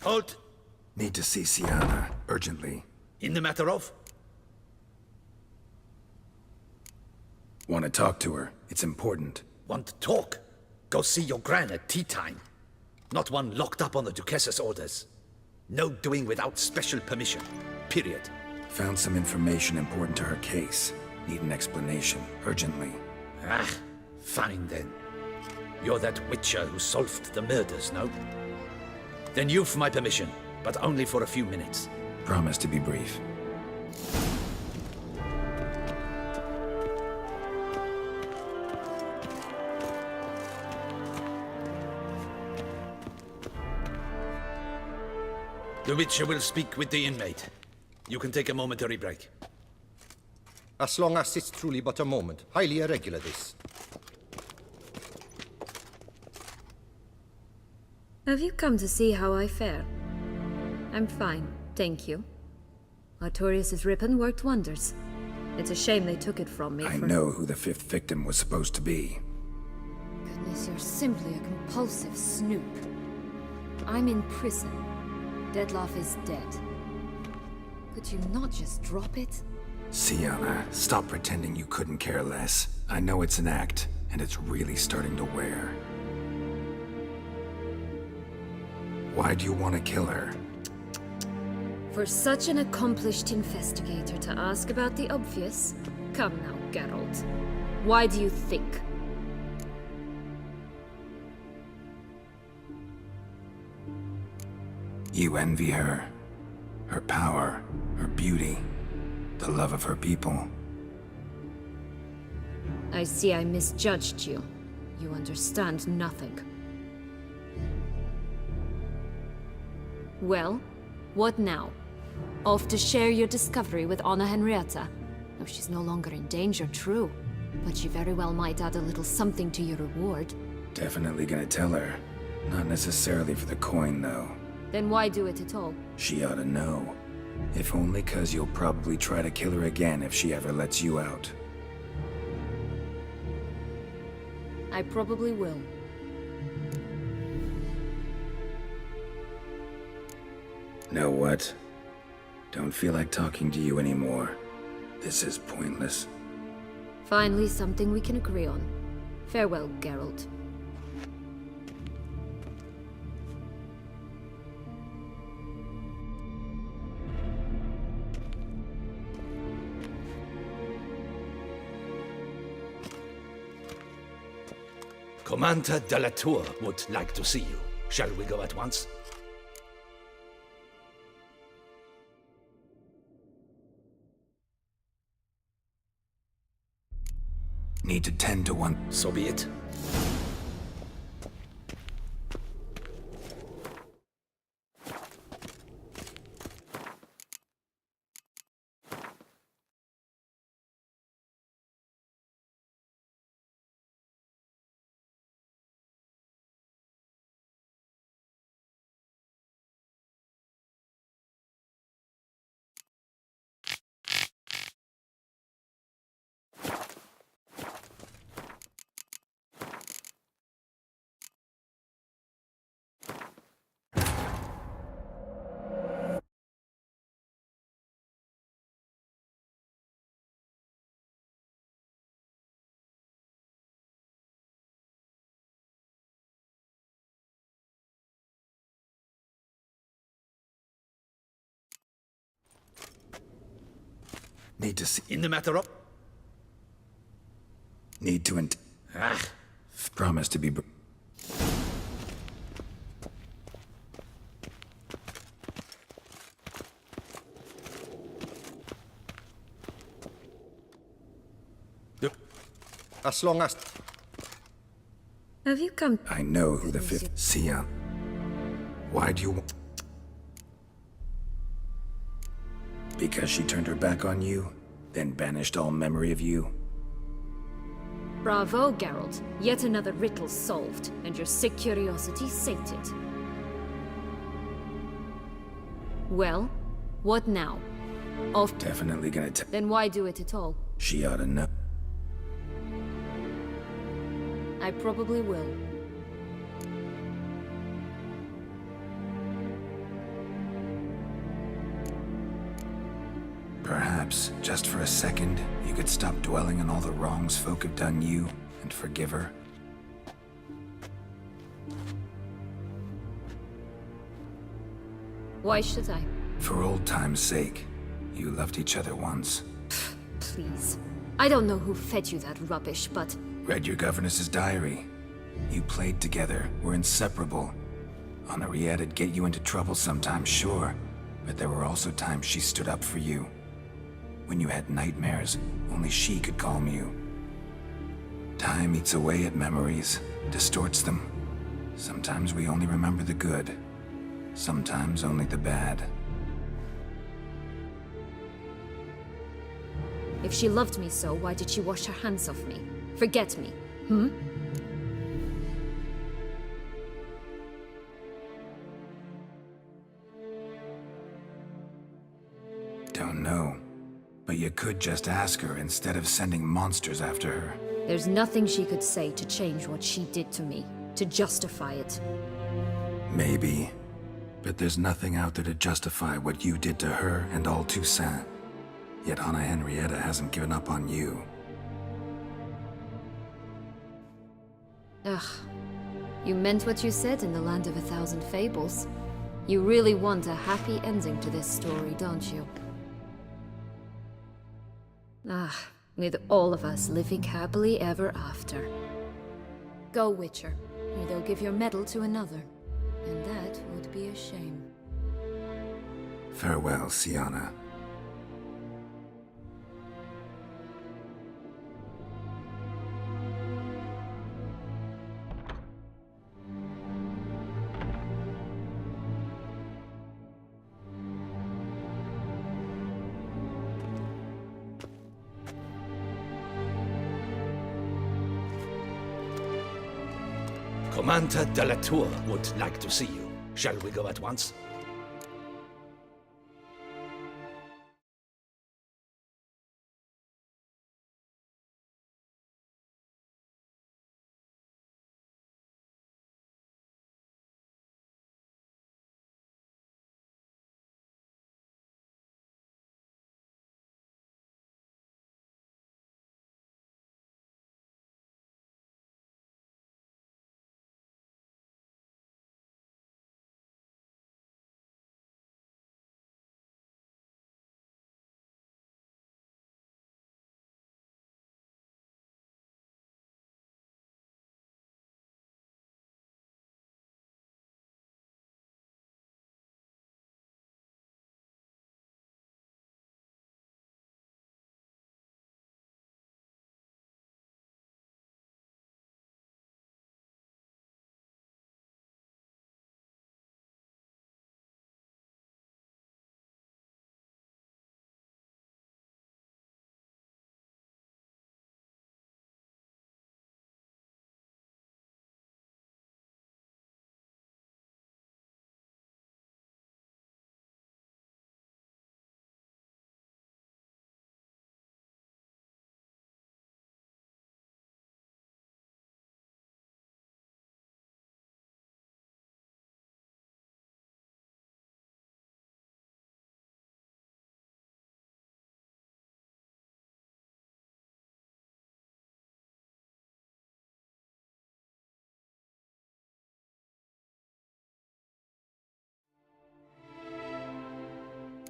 Halt! Need to see Sienna, urgently. In the matter of? Want to talk to her. It's important. Want to talk? Go see your gran at tea time. Not one locked up on the Duchess's orders. No doing without special permission. Period. Found some information important to her case. Need an explanation, urgently. Ah, fine then. You're that witcher who solved the murders, no? Then you've my permission, but only for a few minutes. Promise to be brief. The Witcher will speak with the inmate. You can take a momentary break. As long as it's truly but a moment. Highly irregular, this. Have you come to see how I fare? I'm fine, thank you. Artorius' ribbon worked wonders. It's a shame they took it from me. I know who the fifth victim was supposed to be. Goodness, you're simply a compulsive snoop. I'm in prison. Deadloff is dead. Could you not just drop it? Sienna, stop pretending you couldn't care less. I know it's an act, and it's really starting to wear. Why do you want to kill her? For such an accomplished investigator to ask about the obvious? Come now, Geralt. Why do you think? You envy her. Her power, her beauty, the love of her people. I see I misjudged you. You understand nothing. Well, what now? Off to share your discovery with Anna Henrietta? No, she's no longer in danger, true. But she very well might add a little something to your reward. Definitely gonna tell her. Not necessarily for the coin, though. Then why do it at all? She ought to know. If only 'cause you'll probably try to kill her again if she ever lets you out. I probably will. Know what? Don't feel like talking to you anymore. This is pointless. Finally, something we can agree on. Farewell, Geralt. Commander de la Tour would like to see you. Shall we go at once? Need to tend to one. So be it. Need to see. In the matter of? Need to promise to be. As long as... Have you come? I know who the fifth. Sienna. Why do you want? Because she turned her back on you, then banished all memory of you? Bravo, Geralt. Yet another riddle solved, and your sick curiosity sated. Well, what now? Off. Definitely gonna tell. Then why do it at all? She ought to know. I probably will. Perhaps, just for a second, you could stop dwelling on all the wrongs folk have done you and forgive her. Why should I? For old time's sake. You loved each other once. Please. I don't know who fed you that rubbish, but... Read your governess's diary. You played together, were inseparable. Henriette'd get you into trouble sometimes, sure. But there were also times she stood up for you. When you had nightmares, only she could calm you. Time eats away at memories, distorts them. Sometimes we only remember the good. Sometimes only the bad. If she loved me so, why did she wash her hands off me? Forget me, hmm? Don't know. But you could just ask her instead of sending monsters after her. There's nothing she could say to change what she did to me, to justify it. Maybe. But there's nothing out there to justify what you did to her and all Toussaint. Yet Anna Henrietta hasn't given up on you. Ugh. You meant what you said in the Land of 1,000 Fables. You really want a happy ending to this story, don't you? Ah, with all of us living happily ever after. Go, Witcher, or they'll give your medal to another. And that would be a shame. Farewell, Sienna. Commander de la Tour would like to see you. Shall we go at once?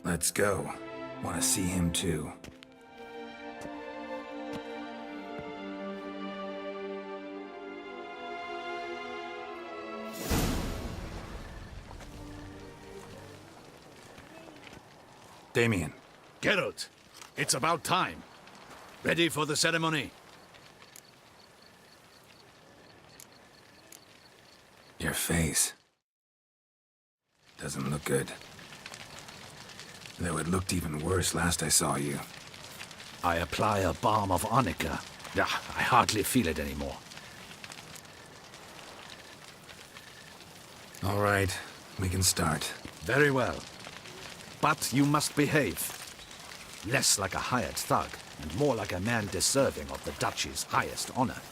Let's go. Want to see him too. Damien. Geralt, it's about time. Ready for the ceremony? Your face doesn't look good. Though it looked even worse last I saw you. I apply a balm of arnica. I hardly feel it anymore. All right, we can start. Very well. But you must behave. Less like a hired thug, and more like a man deserving of the duchy's highest honor.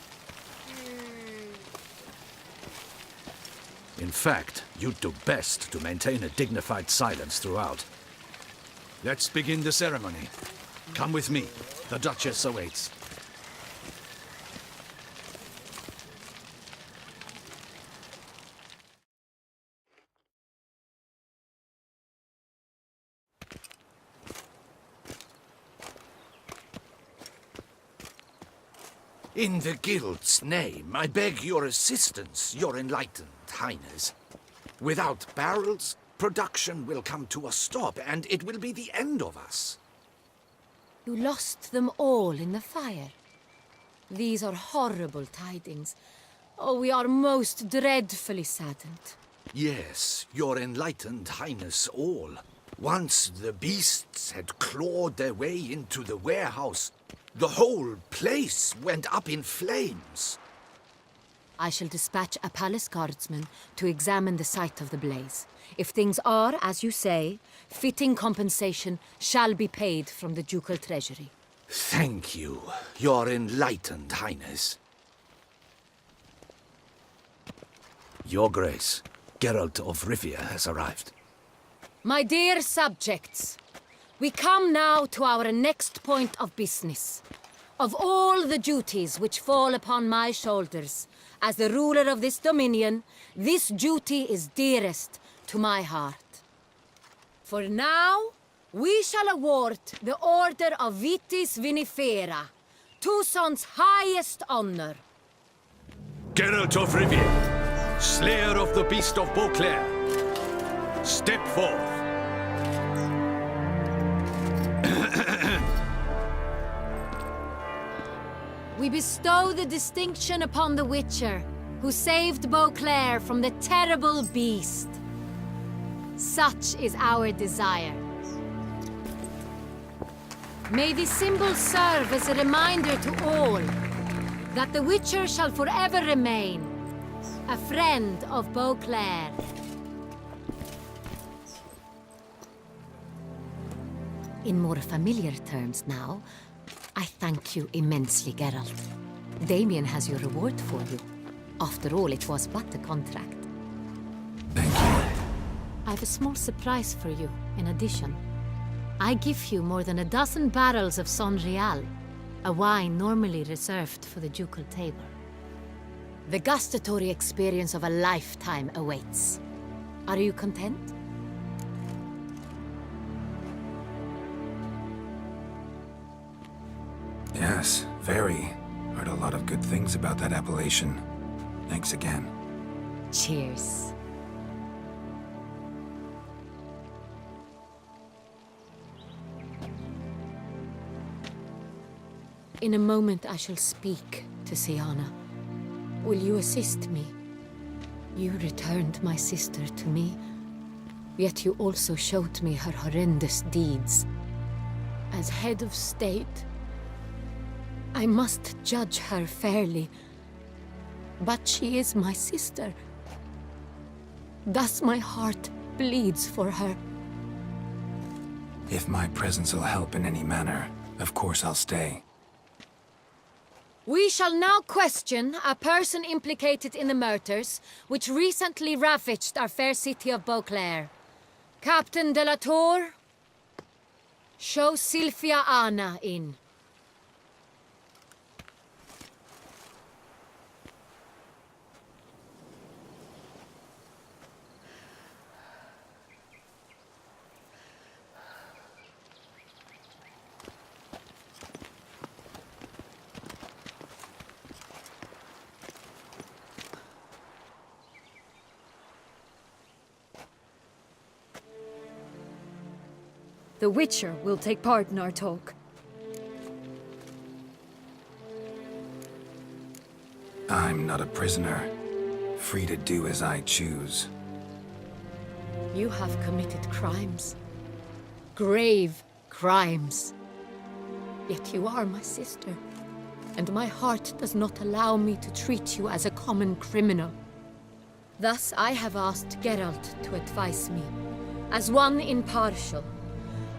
In fact, you'd do best to maintain a dignified silence throughout. Let's begin the ceremony. Come with me. The Duchess awaits. In the Guild's name, I beg your assistance, your enlightened highness. Without barrels, production will come to a stop, and it will be the end of us. You lost them all in the fire. These are horrible tidings. Oh, we are most dreadfully saddened. Yes, your enlightened highness all. Once the beasts had clawed their way into the warehouse, the whole place went up in flames. I shall dispatch a palace guardsman to examine the site of the blaze. If things are, as you say, fitting compensation shall be paid from the ducal treasury. Thank you, your enlightened highness. Your Grace, Geralt of Rivia has arrived. My dear subjects, we come now to our next point of business. Of all the duties which fall upon my shoulders, as the ruler of this dominion, this duty is dearest to my heart. For now, we shall award the Order of Vitis Vinifera, Tucson's highest honor. Geralt of Rivia, slayer of the beast of Beauclair, step forth. We bestow the distinction upon the Witcher, who saved Beauclair from the terrible beast. Such is our desire. May this symbol serve as a reminder to all that the Witcher shall forever remain a friend of Beauclair. In more familiar terms now, I thank you immensely, Geralt. Damien has your reward for you. After all, it was but a contract. Thank you. I have a small surprise for you, in addition. I give you more than a dozen barrels of Son Real, a wine normally reserved for the ducal table. The gustatory experience of a lifetime awaits. Are you content? Yes, very. Heard a lot of good things about that appellation. Thanks again. Cheers. In a moment I shall speak to Siana. Will you assist me? You returned my sister to me, yet you also showed me her horrendous deeds. As head of state, I must judge her fairly, but she is my sister. Thus my heart bleeds for her. If my presence will help in any manner, of course I'll stay. We shall now question a person implicated in the murders which recently ravaged our fair city of Beauclair. Captain de la Tour, show Sylvia Anna in. The Witcher will take part in our talk. I'm not a prisoner, free to do as I choose. You have committed crimes. Grave crimes. Yet you are my sister, and my heart does not allow me to treat you as a common criminal. Thus I have asked Geralt to advise me, as one impartial.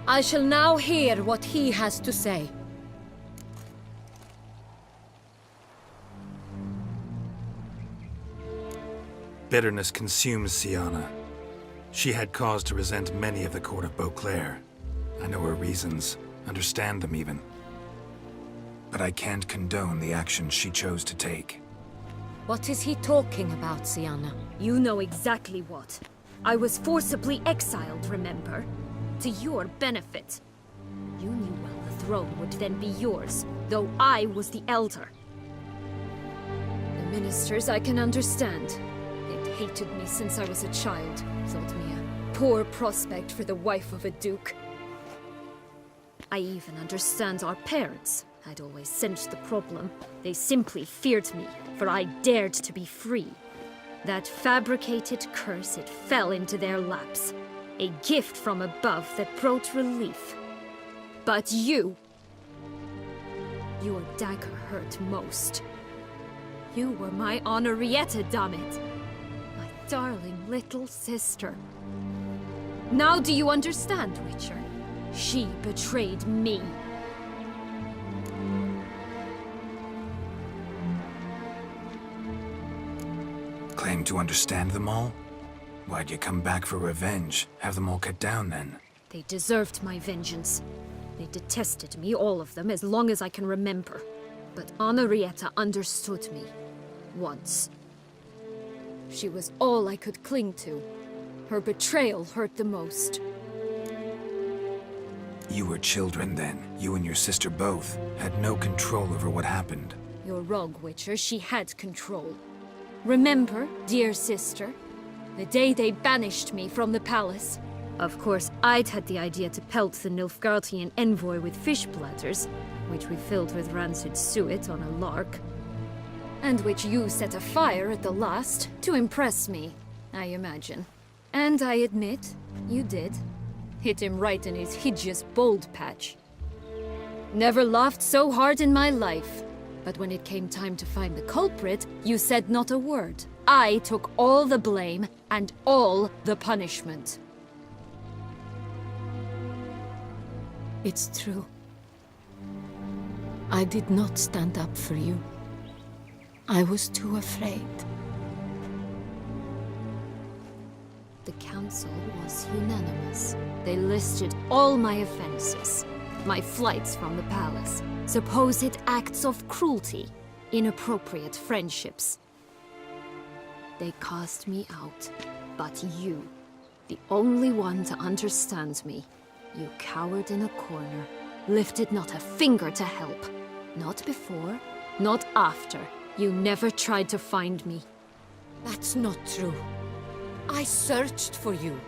I shall now hear what he has to say. Bitterness consumes Siana. She had cause to resent many of the court of Beauclair. I know her reasons. understand them even. But I can't condone the actions she chose to take. What is he talking about, Sienna? You know exactly what. I was forcibly exiled, remember? To your benefit. You knew well the throne would then be yours, though I was the elder. The ministers I can understand. They'd hated me since I was a child, thought me a poor prospect for the wife of a duke. I even understand our parents. I'd always sensed the problem. They simply feared me, for I dared to be free. That fabricated curse, it fell into their laps. A gift from above that brought relief. But you... Your dagger hurt most. You were my Henrietta, damn it! My darling little sister. Now do you understand, Witcher? She betrayed me. Claim to understand them all? Why'd you come back for revenge? Have them all cut down then? They deserved my vengeance. They detested me, all of them, as long as I can remember. But Henrietta understood me. Once. She was all I could cling to. Her betrayal hurt the most. You were children then. You and your sister both had no control over what happened. You're wrong, Witcher. She had control. Remember, dear sister? The day they banished me from the palace. Of course, I'd had the idea to pelt the Nilfgaardian envoy with fish bladders, which we filled with rancid suet on a lark. And which you set afire at the last, to impress me, I imagine. And I admit, you did. Hit him right in his hideous bald patch. Never laughed so hard in my life. But when it came time to find the culprit, you said not a word. I took all the blame and all the punishment. It's true. I did not stand up for you. I was too afraid. The council was unanimous. They listed all my offenses. My flights from the palace, supposed acts of cruelty, inappropriate friendships. They cast me out, but you, the only one to understand me, you cowered in a corner, lifted not a finger to help. Not before, not after. You never tried to find me. That's not true. I searched for you.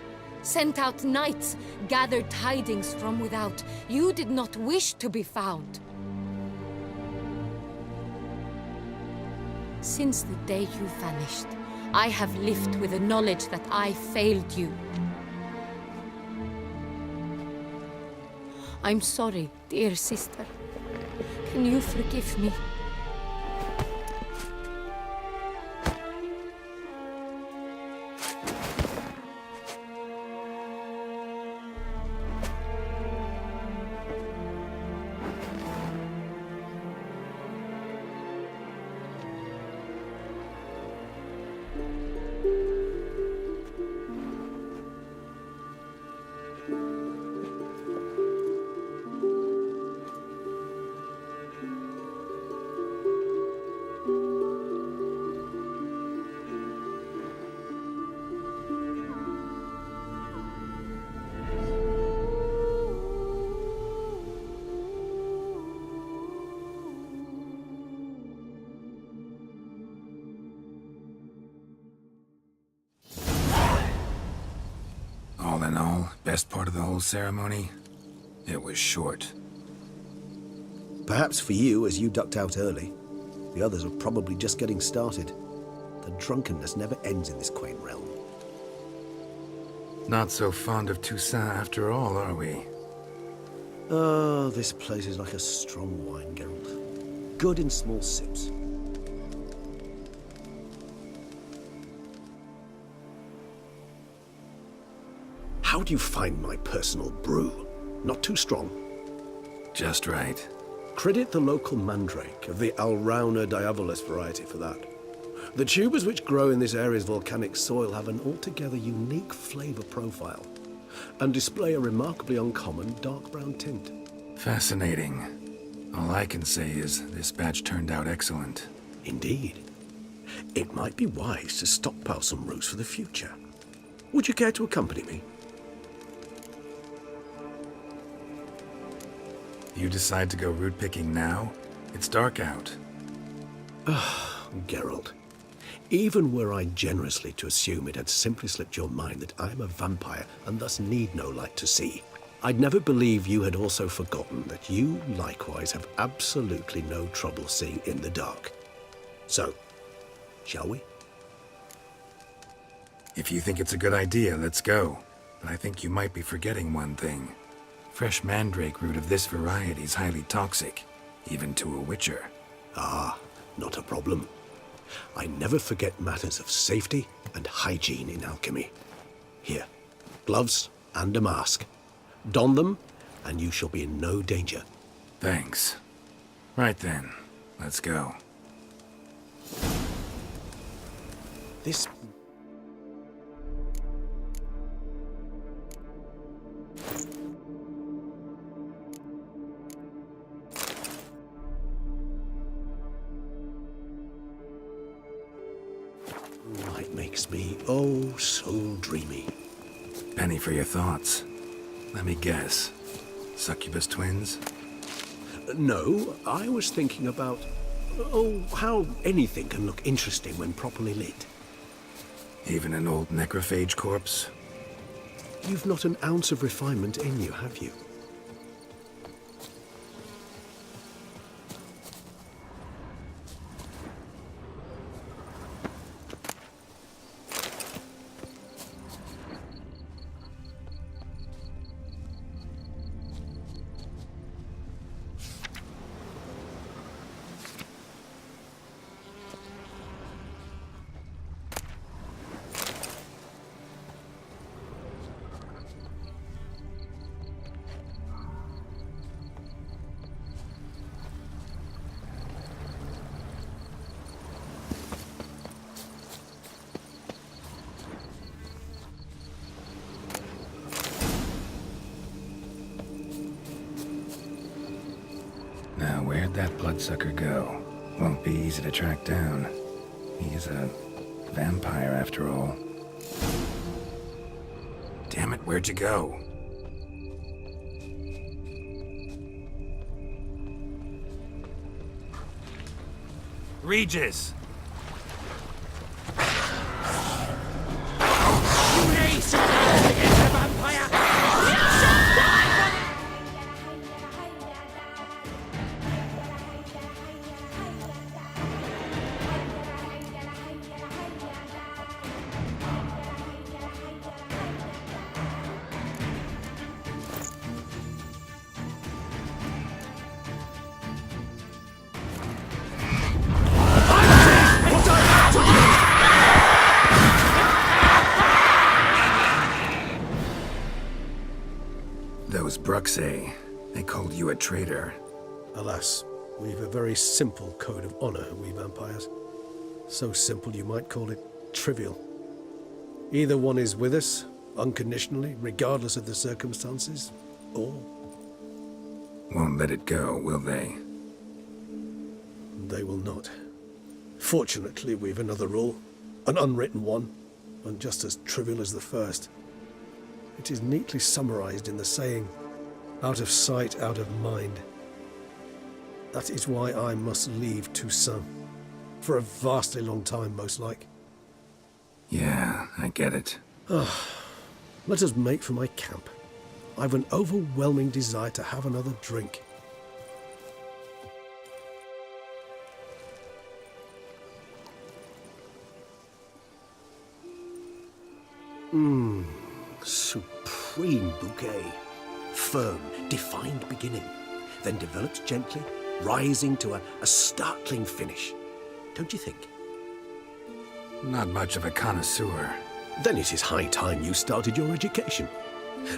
Sent out knights, gathered tidings from without. You did not wish to be found. Since the day you vanished, I have lived with the knowledge that I failed you. I'm sorry, dear sister. Can you forgive me? All in all, best part of the whole ceremony? It was short. Perhaps for you, as you ducked out early. The others are probably just getting started. The drunkenness never ends in this quaint realm. Not so fond of Toussaint after all, are we? Oh, this place is like a strong wine, Geralt. Good in small sips. How do you find my personal brew? Not too strong? Just right. Credit the local mandrake of the Alrauna diavolis variety for that. The tubers which grow in this area's volcanic soil have an altogether unique flavor profile and display a remarkably uncommon dark brown tint. Fascinating. All I can say is this batch turned out excellent. Indeed. It might be wise to stockpile some roots for the future. Would you care to accompany me? You decide to go root picking now? It's dark out. Geralt, even were I generously to assume it had simply slipped your mind that I am a vampire and thus need no light to see, I'd never believe you had also forgotten that you likewise have absolutely no trouble seeing in the dark. So, shall we? If you think it's a good idea, let's go. But I think you might be forgetting one thing. Fresh mandrake root of this variety is highly toxic, even to a witcher. Ah, not a problem. I never forget matters of safety and hygiene in alchemy. Here, gloves and a mask. Don them, and you shall be in no danger. Thanks. Right then, let's go. This... Light makes me oh so dreamy. Penny for your thoughts. Let me guess. Succubus twins? No, I was thinking about... oh, how anything can look interesting when properly lit. Even an old necrophage corpse? You've not an ounce of refinement in you, have you? Now, where'd that bloodsucker go? Won't be easy to track down. He's a vampire after all. Damn it, where'd you go? Regis! Those Bruxay, they called you a traitor. Alas, we've a very simple code of honor, we vampires. So simple you might call it trivial. Either one is with us, unconditionally, regardless of the circumstances, or... Won't let it go, will they? they will not. Fortunately, we've another rule, an unwritten one, and just as trivial as the first. It is neatly summarized in the saying, out of sight, out of mind. That is why I must leave Toussaint. For a vastly long time, most like. Yeah, I get it. Let us make for my camp. I've an overwhelming desire to have another drink. Supreme bouquet. Firm, defined beginning, then develops gently, rising to a startling finish. Don't you think? Not much of a connoisseur. Then it is high time you started your education.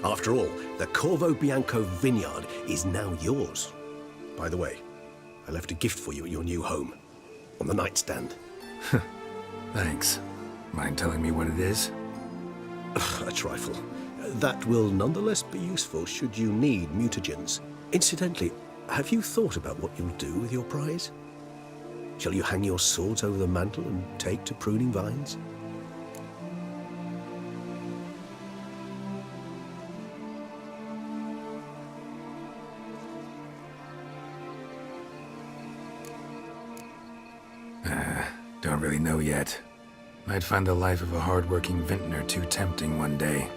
After all, the Corvo Bianco vineyard is now yours. By the way, I left a gift for you at your new home, on the nightstand. Thanks. Mind telling me what it is? A trifle. That will nonetheless be useful should you need mutagens. Incidentally, have you thought about what you'll do with your prize? Shall you hang your swords over the mantle and take to pruning vines? Don't really know yet. Might find the life of a hard-working vintner too tempting one day.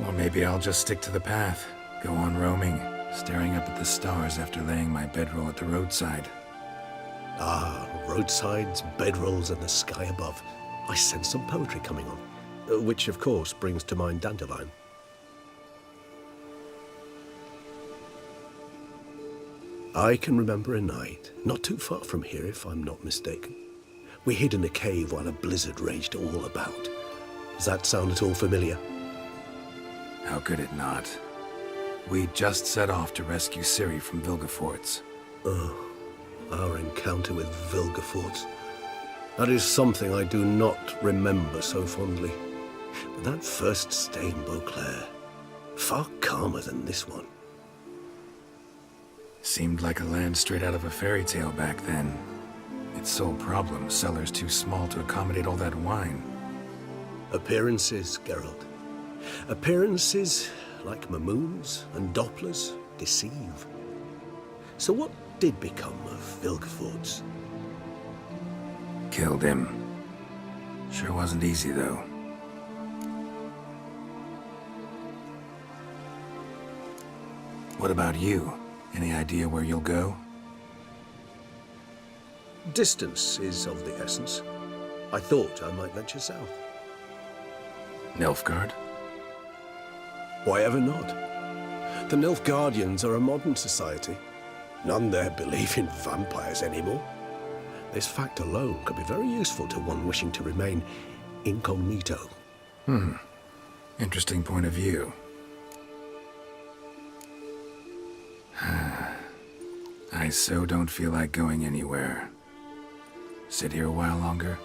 Or maybe I'll just stick to the path, go on roaming, staring up at the stars after laying my bedroll at the roadside. Ah, roadsides, bedrolls, and the sky above. I sense some poetry coming on, which of course brings to mind Dandelion. I can remember a night, not too far from here if I'm not mistaken. We hid in a cave while a blizzard raged all about. Does that sound at all familiar? How could it not? We just set off to rescue Ciri from Vilgefortz. Oh, our encounter with Vilgefortz. That is something I do not remember so fondly. But that first stay in Beauclair, far calmer than this one. Seemed like a land straight out of a fairy tale back then. Its sole problem, cellars too small to accommodate all that wine. Appearances, Geralt. Appearances, like Mamoons and Dopplers, deceive. So what did become of Vilgefortz? Killed him. Sure wasn't easy, though. What about you? Any idea where you'll go? Distance is of the essence. I thought I might venture south. Nilfgaard? Why ever not? The Nilfgaardians are a modern society. None there believe in vampires anymore. This fact alone could be very useful to one wishing to remain incognito. Interesting point of view. I so don't feel like going anywhere. Sit here a while longer?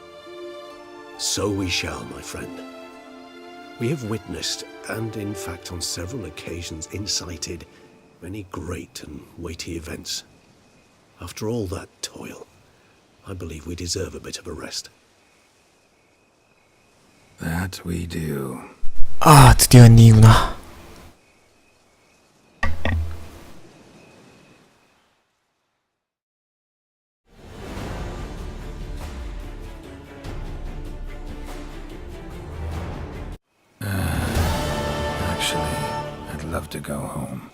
So we shall, my friend. We have witnessed, and in fact on several occasions incited, many great and weighty events. After all that toil, I believe we deserve a bit of a rest. That we do. 아, 드디어 엔딩이구나. Actually, I'd love to go home.